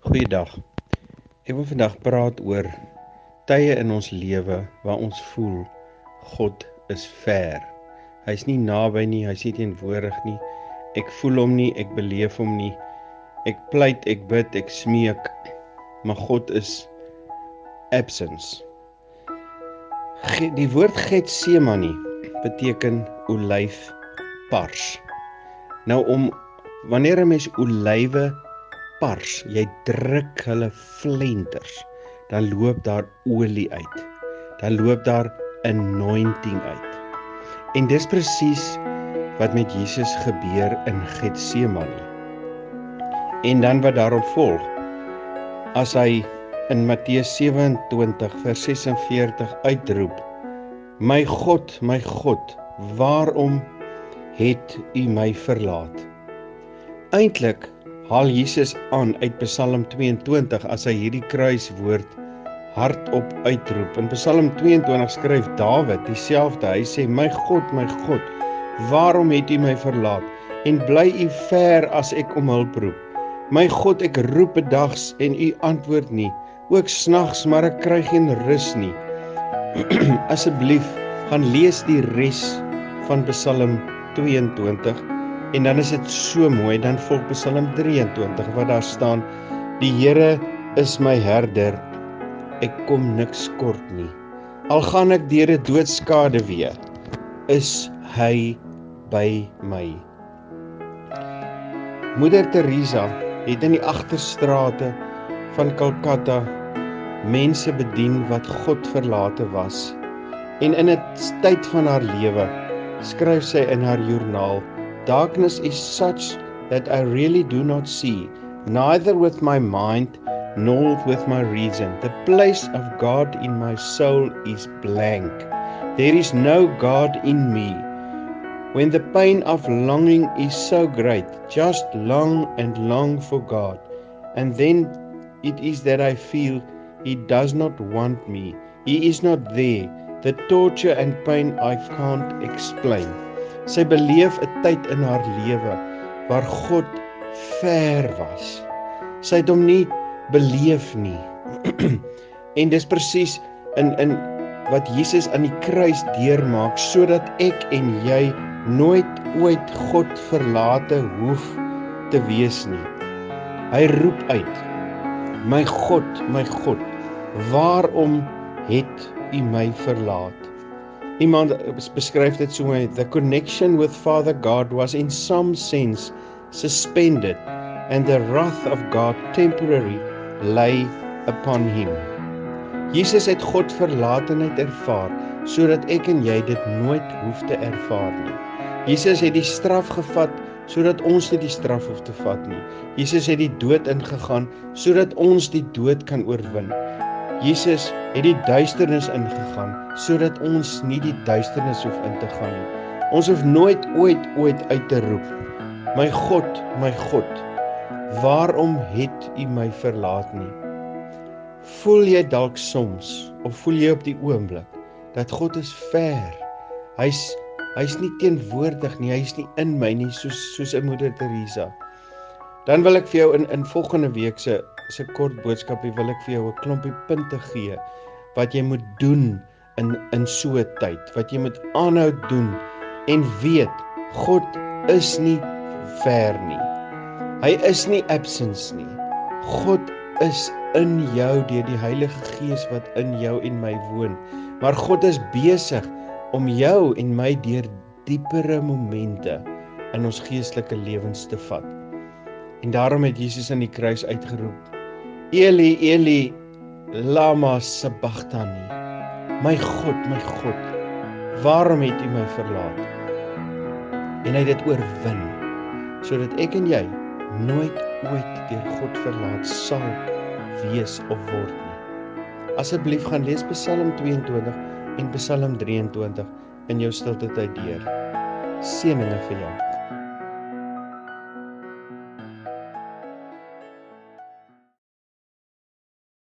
Goeiedag. Ek wil vandag praat oor tye in ons lewe waar ons voel God is ver. Hy's nie naby nie, hy's nie teenwoordig nie. Ek voel hom nie, ek beleef hom nie. Ek pleit, ek bid, ek smeek, maar God is absence. Die woord Getsemane beteken olyfpars. Nou wanneer 'n mens olywe pars, jy druk hulle flenters, dan loop daar olie uit. Dan loop daar anointing uit. En dis presies wat met Jesus gebeur in Getsemane. En dan wat daarop volg, as hy in Matteus 27 vers 46 uitroep, my God, waarom het u my verlaat? Eintlik haal Jesus aan uit Psalm 22 as hy hierdie kruiswoord hardop uitroep. In Psalm 22 skryf Dawid dieselfde. Hy sê, my God, waarom het u my verlaat? En bly u ver as ek om hulp roep? My God, ek roep bedags en u antwoord nie. Ook snags, maar ek kry geen rus nie. Asseblief, gaan lees die res van Psalm 22 en dan is dit so mooi. Dan volg Psalm 23 wat daar staan, die Here is my herder, ek kom niks kort nie. Al gaan ek deur 'n doodskade weer, is hy by my. Moeder Teresa het in die agterstrate van Calcutta mense bedien wat God verlate was. En in 'n tyd van haar lewe skryf sy in haar joernaal, darkness is such that I really do not see, neither with my mind nor with my reason. The place of God in my soul is blank. There is no God in me. When the pain of longing is so great, just long and long for God. And then it is that I feel He does not want me. He is not there. The torture and pain I can't explain. Sy beleef 'n tyd in haar lewe waar God ver was. Sy het hom nie beleef nie. En dis presies in wat Jesus aan die kruis deurmaak, sodat ek en jy nooit ooit God verlate hoef te wees nie. Hy roep uit, my God, waarom het u my verlaat? Iemand beskryf dit so mooi, the connection with Father God was in some sense suspended and the wrath of God temporarily lay upon him. Jesus het God verlatenheid ervaar, sodat ek en jy dit nooit hoef te ervaar nie. Jesus het die straf gevat, sodat ons nie die straf hoef te vat nie. Jesus het die dood ingegaan, sodat ons die dood kan oorwin. Jesus het die duisternis ingegaan, sodat ons nie die duisternis hoef in te gaan nie. Ons hoef nooit ooit uit te roep, my God, waarom het u my verlaat nie? Voel jy dalk soms, of voel jy op die oomblik, dat God is ver? Hy's nie teenwoordig nie, hy's nie in my nie, soos 'n moeder Teresa. Dan wil ek vir jou in volgende week se kort boodskapie wil ek vir jou 'n klompie punte gee wat jy moet doen in so 'n tyd, wat jy moet aanhou doen en weet, God is nie ver nie. Hy is nie absence nie. God is in jou deur die Heilige Gees wat in jou en my woon. Maar God is besig om jou en my deur diepere momente in ons geestelike lewens te vat. En daarom het Jesus aan die kruis uitgeroep, Eli, Eli, lama sabachthani. My God, waarom het u my verlaat? En hy het dit oorwin, sodat ek en jy nooit ooit deur God verlaat sal wees of word nie. Asseblief gaan lees Psalm 22 en Psalm 23 in jou stilte tyd deur. Seëninge vir jou.